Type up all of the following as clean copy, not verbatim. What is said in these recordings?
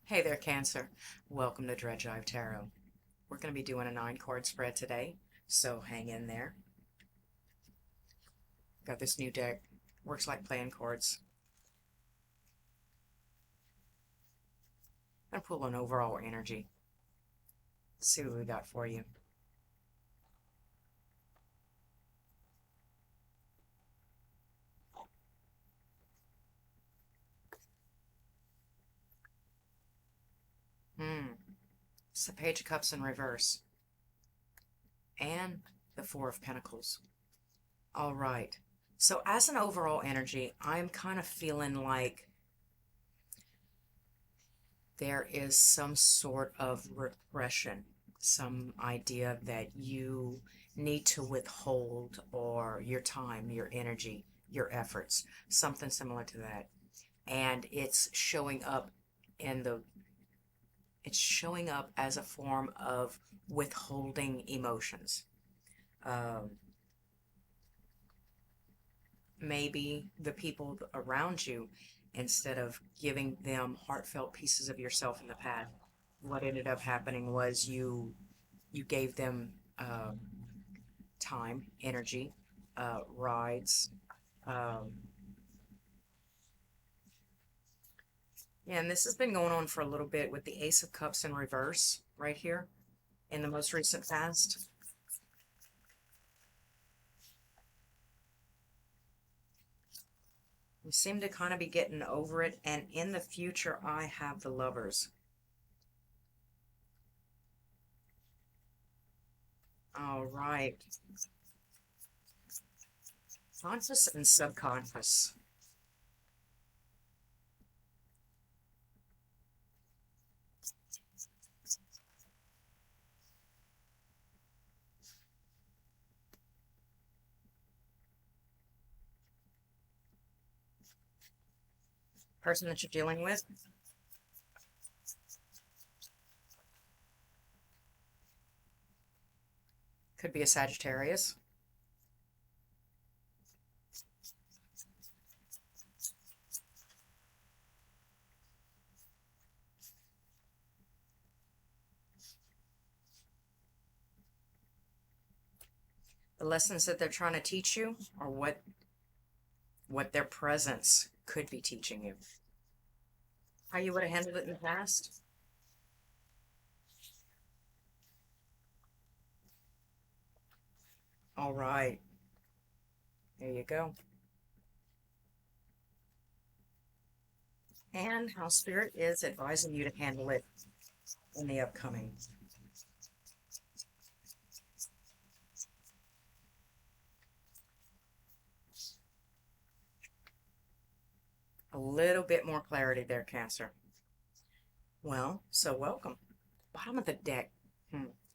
Hey there, Cancer. Welcome to Jive Tarot. We're going to be doing a 9 card spread today, so hang in there. Got this new deck. Works like playing cards. I'm going to pull an overall energy. Let's see what we got for you. Hmm. It's the Page of Cups in reverse. And the Four of Pentacles. All right. So as an overall energy, I'm kind of feeling like there is some sort of repression, some idea that you need to withhold, or your time, your energy, your efforts, something similar to that. And in the it's showing up as a form of withholding emotions. Um, Maybe the people around you, instead of giving them heartfelt pieces of yourself in the past, what ended up happening was you gave them time, energy, rides. Um, yeah, and this has been going on for a little bit with the Ace of Cups in reverse right here in the most recent past. You seem to kind of be getting over it, and in the future, I have the Lovers. All right, conscious and subconscious. Person that you're dealing with could be a Sagittarius. The lessons that they're trying to teach you, or what their presence could be teaching you. How you would have handled it in the past? All right, there you go. And how Spirit is advising you to handle it in the upcoming. A little bit more clarity there, Cancer. Well, so welcome. Bottom of the deck.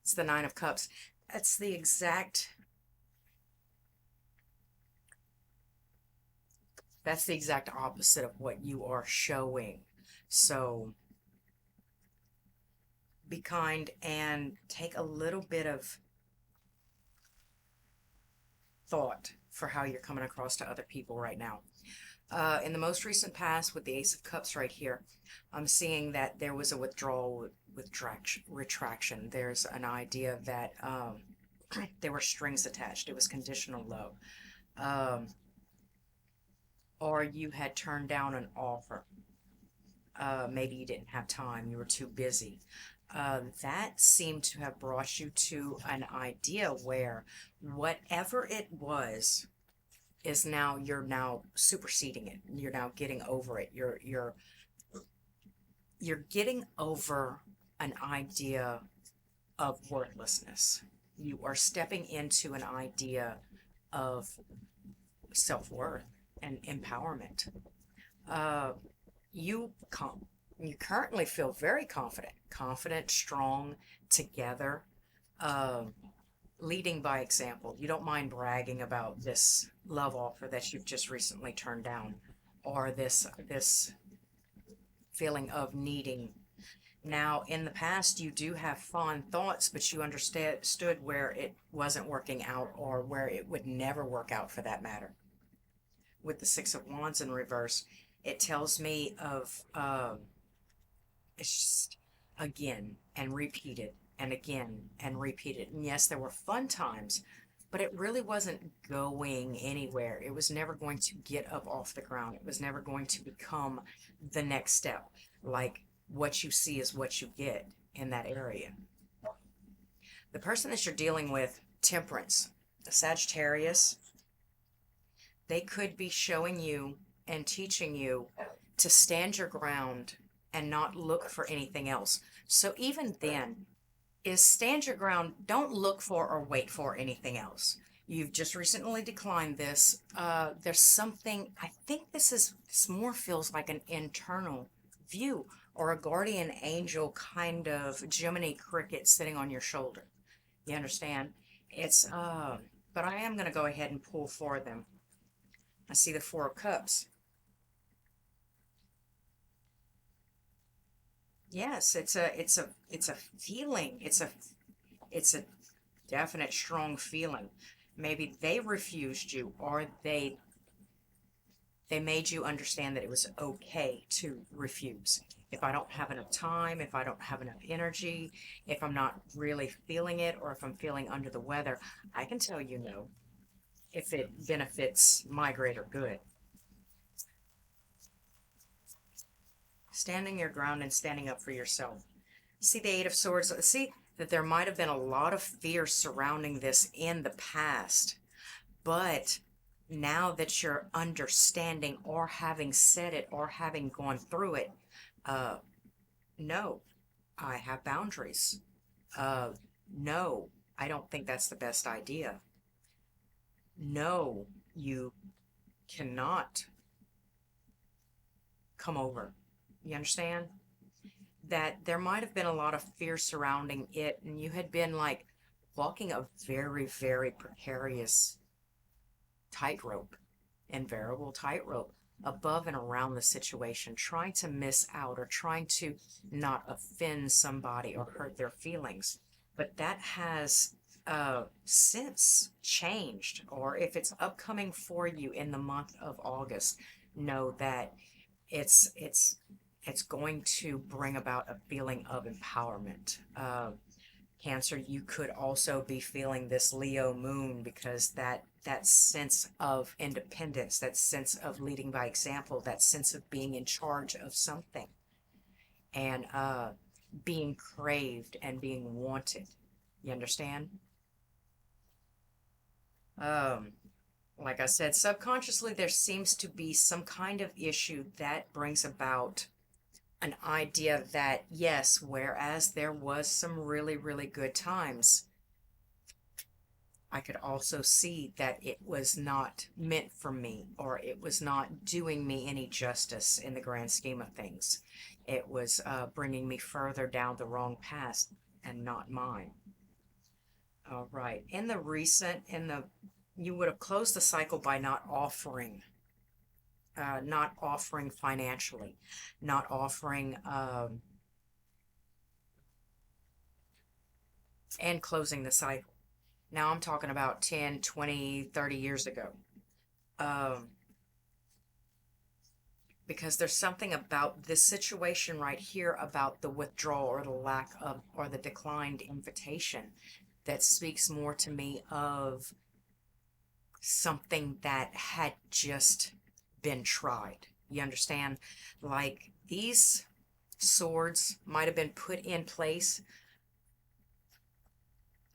It's the Nine of Cups. That's the exact that's the exact opposite of what you are showing. So be kind and take a little bit of thought for how you're coming across to other people right now. In the most recent past, with the Ace of Cups right here, I'm seeing that there was a withdrawal with retraction. There's an idea that there were strings attached. It was conditional love. Um, or you had turned down an offer. Maybe you didn't have time, you were too busy. That seemed to have brought you to an idea where whatever it was is now, you're now superseding it. You're now getting over it. You're getting over an idea of worthlessness. You are stepping into an idea of self-worth and empowerment. Uh, you com you currently feel very confident, strong, together, uh, leading by example. You don't mind bragging about this love offer that you've just recently turned down, or this feeling of needing. Now, in the past, you do have fond thoughts, but you understood where it wasn't working out, or where it would never work out for that matter. With the Six of Wands in reverse, it tells me of It's just again and repeated and again and repeated. And yes, there were fun times, but it really wasn't going anywhere. It was never going to get up off the ground. It was never going to become the next step. Like what you see is what you get in that area. The person that you're dealing with, Temperance, the Sagittarius, they could be showing you and teaching you to stand your ground and not look for anything else. So even then, is stand your ground, don't look for or wait for anything else. You've just recently declined this. There's something, I think this more feels like an internal view or a guardian angel kind of Jiminy cricket sitting on your shoulder. You understand? But I am going to go ahead and pull for them. I see the Four of Cups. Yes, it's a feeling. It's a definite strong feeling. Maybe they refused you, or they made you understand that it was okay to refuse. If I don't have enough time, if I don't have enough energy, if I'm not really feeling it, or if I'm feeling under the weather, I can tell you no if it benefits my greater good. Standing your ground and standing up for yourself. See the Eight of Swords? See that there might have been a lot of fear surrounding this in the past, but now that you're understanding or having said it or having gone through it, uh, no, I have boundaries. Uh, no, I don't think that's the best idea. No, you cannot come over. You understand? That there might have been a lot of fear surrounding it, and you had been like walking a very, very precarious tightrope, invariable tightrope, above and around the situation, trying to miss out or trying to not offend somebody or hurt their feelings. But that has since changed, or if it's upcoming for you in the month of August, know that it's it's it's going to bring about a feeling of empowerment. Cancer, you could also be feeling this Leo moon because that sense of independence, that sense of leading by example, that sense of being in charge of something, and being craved and being wanted. You understand? Um, like I said, subconsciously there seems to be some kind of issue that brings about an idea that yes, whereas there was some really, really good times, I could also see that it was not meant for me, or it was not doing me any justice in the grand scheme of things. It was bringing me further down the wrong path and not mine. All right. You would have closed the cycle by not offering financially, not offering, and closing the cycle. Now I'm talking about 10, 20, 30 years ago. Um, because there's something about this situation right here about the withdrawal or the lack of, or the declined invitation that speaks more to me of something that had just been tried. You understand? Like these swords might have been put in place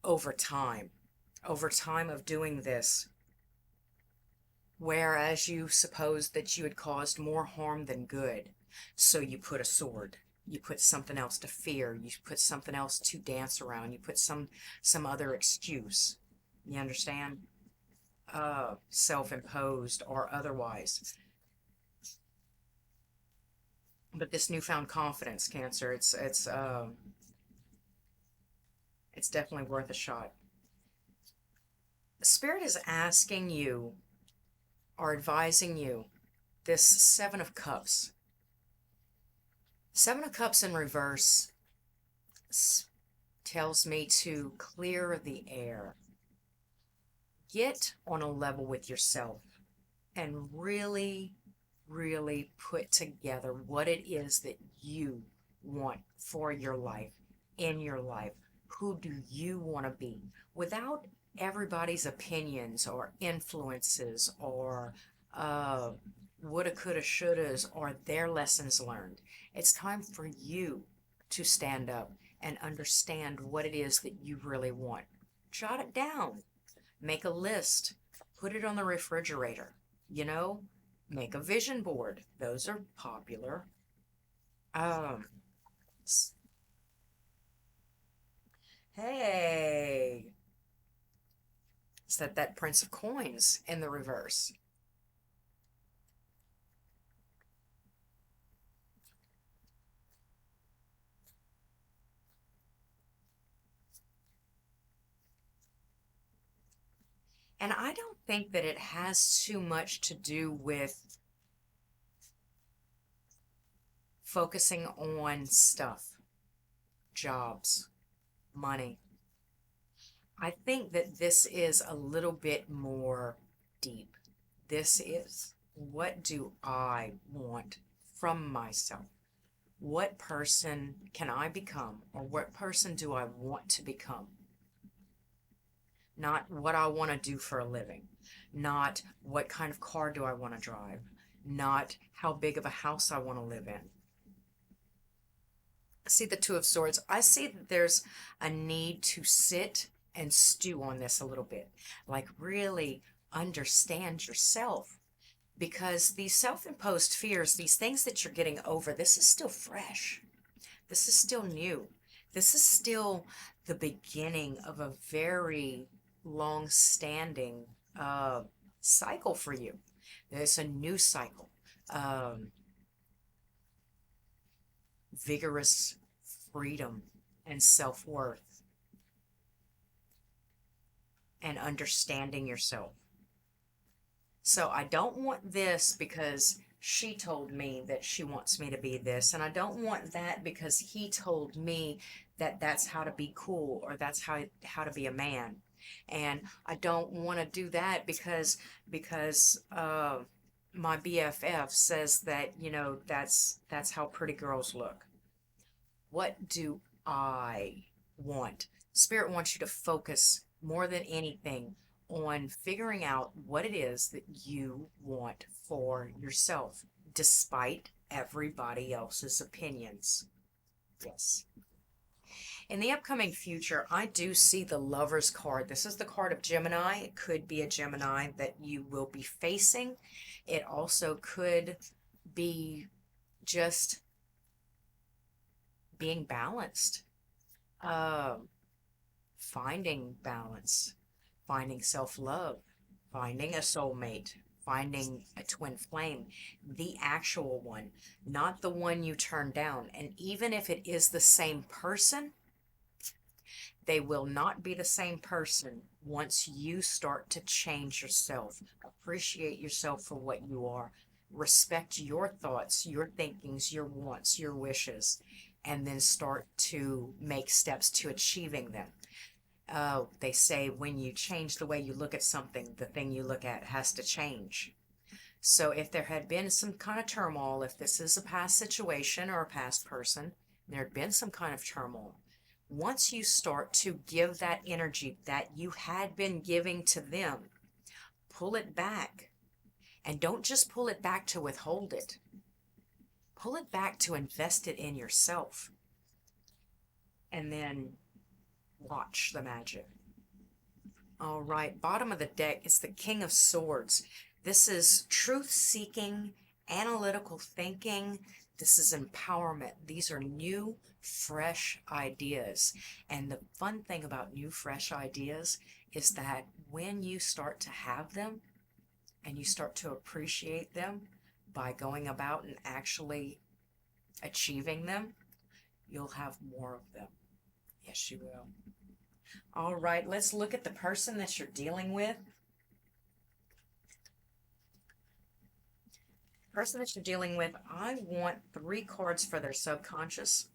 over time, over time of doing this, whereas you supposed that you had caused more harm than good. So you put a sword. You put something else to fear. You put something else to dance around. You put some other excuse. You understand? Self-imposed or otherwise. But this newfound confidence, Cancer, it's definitely worth a shot. Spirit is asking you or advising you, this Seven of Cups. Seven of Cups in reverse tells me to clear the air. Get on a level with yourself and really, really put together what it is that you want for your life, in your life? Who do you want to be? Without everybody's opinions or influences or uh, woulda, coulda, shouldas or their lessons learned. It's time for you to stand up and understand what it is that you really want. Jot it down. Make a list. Put it on the refrigerator. You know, make a vision board. Those are popular. Um, hey, set that Prince of Coins in the reverse. And I don't think that it has too much to do with focusing on stuff, jobs, money. I think that this is a little bit more deep. This is, what do I want from myself? What person can I become, or what person do I want to become? Not what I want to do for a living, not what kind of car do I want to drive, not how big of a house I want to live in. See the Two of Swords. I see that there's a need to sit and stew on this a little bit, like really understand yourself, because these self-imposed fears, these things that you're getting over, this is still fresh. This is still new. This is still the beginning of a very long-standing cycle for you. There's a new cycle. Um, Vigorous freedom and self-worth and understanding yourself. So I don't want this because she told me that she wants me to be this, and I don't want that because he told me that that's how to be cool or that's how to be a man. And I don't want to do that because my BFF says that, that's how pretty girls look. What do I want? Spirit wants you to focus more than anything on figuring out what it is that you want for yourself, despite everybody else's opinions. Yes. In the upcoming future, I do see the Lover's card. This is the card of Gemini. It could be a Gemini that you will be facing. It also could be just being balanced, finding balance, finding self-love, finding a soulmate, finding a twin flame, the actual one, not the one you turn down. And even if it is the same person, they will not be the same person once you start to change yourself, appreciate yourself for what you are, respect your thoughts, your thinkings, your wants, your wishes, and then start to make steps to achieving them. They say when you change the way you look at something, the thing you look at has to change. So if there had been some kind of turmoil, if this is a past situation or a past person, there had been some kind of turmoil. Once you start to give that energy that you had been giving to them, pull it back. And don't just pull it back to withhold it. Pull it back to invest it in yourself. And then watch the magic. All right, bottom of the deck is the King of Swords. This is truth-seeking, analytical thinking. This is empowerment. These are new, fresh ideas. And the fun thing about new, fresh ideas is that when you start to have them and you start to appreciate them by going about and actually achieving them, you'll have more of them. Yes, you will. All right, let's look at the person that you're dealing with. Person that you're dealing with, I want 3 cards for their subconscious.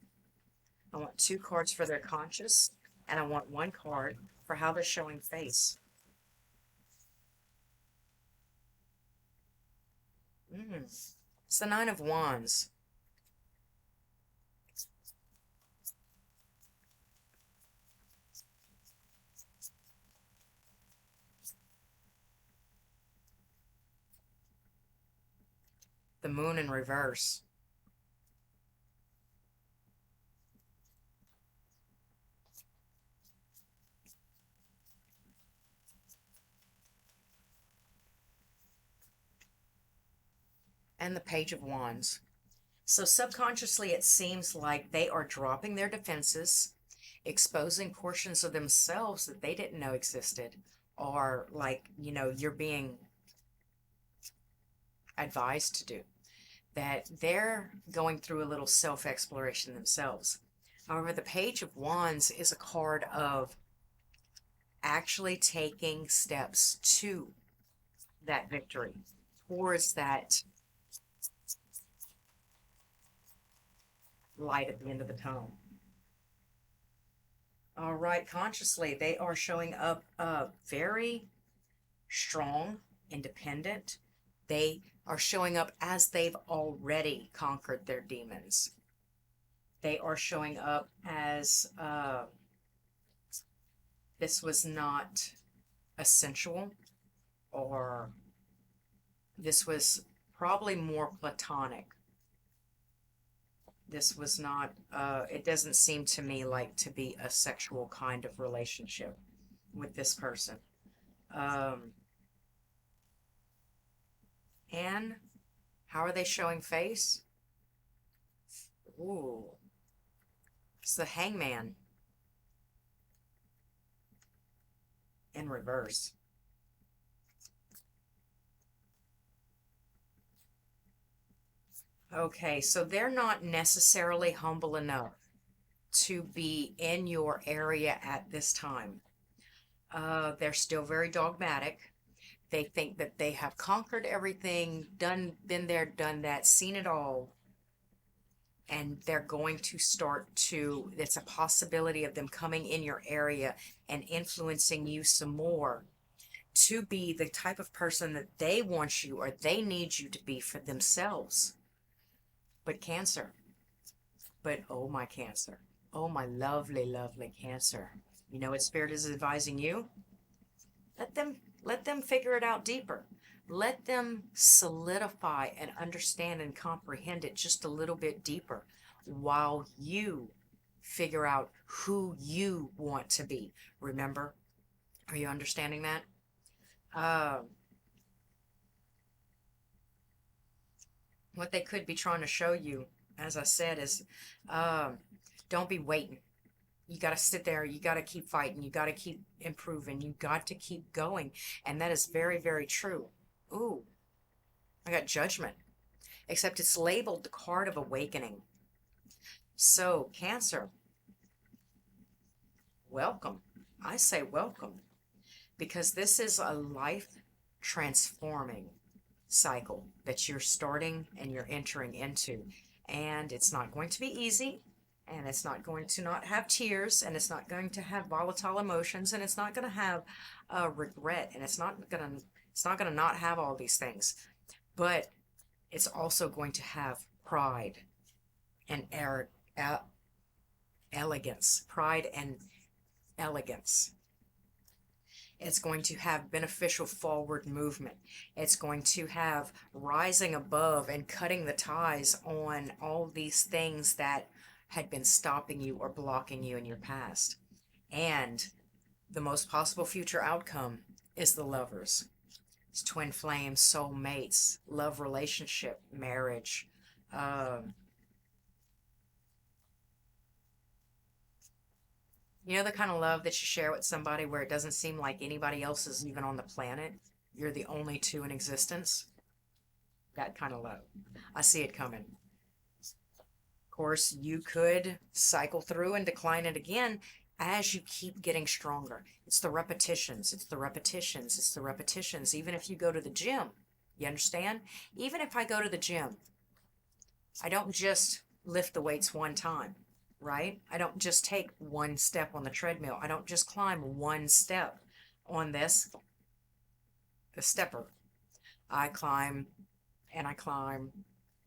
I want 2 cards for their conscious, and I want 1 card for how they're showing face. It's the 9 of Wands. The moon in reverse. And the Page of Wands. So subconsciously, it seems like they are dropping their defenses, exposing portions of themselves that they didn't know existed, or like, you're being advised to do. That they're going through a little self-exploration themselves. However, the Page of Wands is a card of actually taking steps to that victory, towards that light at the end of the tunnel. All right, consciously, they are showing up very strong, independent. They are showing up as they've already conquered their demons. They are showing up as this was not essential, or this was probably more platonic. This was not, it doesn't seem to me like to be a sexual kind of relationship with this person. And how are they showing face? Ooh, it's the Hangman in reverse. Okay, so they're not necessarily humble enough to be in your area at this time. They're still very dogmatic. They think that they have conquered everything, been there, done that, seen it all. And they're going to start to, it's a possibility of them coming in your area and influencing you some more to be the type of person that they want you or they need you to be for themselves. But Cancer, oh my Cancer, oh my lovely, lovely Cancer, you know what Spirit is advising you? Let them figure it out deeper. Let them solidify and understand and comprehend it just a little bit deeper while you figure out who you want to be. Remember? Are you understanding that? What they could be trying to show you, as I said, is don't be waiting. You got to sit there. You got to keep fighting. You got to keep improving. You got to keep going. And that is very, very true. Ooh, I got Judgment. Except it's labeled the card of awakening. So, Cancer, welcome. I say welcome. Because this is a life transforming cycle that you're starting and you're entering into. And it's not going to be easy. And it's not going to not have tears, and it's not going to have volatile emotions, and it's not going to have regret, and it's not going to not have all these things. But it's also going to have pride and elegance. Pride and elegance. It's going to have beneficial forward movement. It's going to have rising above and cutting the ties on all these things that had been stopping you or blocking you in your past. And the most possible future outcome is the Lovers. It's twin flames, soul mates, love relationship, marriage. You know the kind of love that you share with somebody where it doesn't seem like anybody else is even on the planet? You're the only two in existence? That kind of love. I see it coming. Of course, you could cycle through and decline it again as you keep getting stronger. It's the repetitions. It's the repetitions. It's the repetitions. Even if you go to the gym, you understand? Even if I go to the gym, I don't just lift the weights one time, right? I don't just take one step on the treadmill. I don't just climb one step on the stepper. I climb and I climb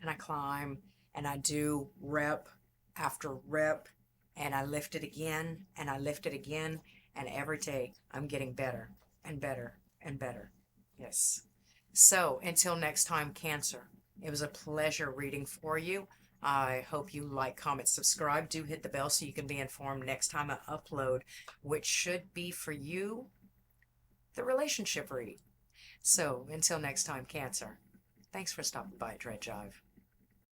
and I climb and I do rep after rep, and I lift it again and I lift it again, and every day I'm getting better and better and better. Yes. So until next time, Cancer, It was a pleasure reading for you. I hope you like, comment, subscribe. Do hit the bell so you can be informed next time I upload, which should be for you the relationship read. So until next time, Cancer, thanks for stopping by at Dread Jive.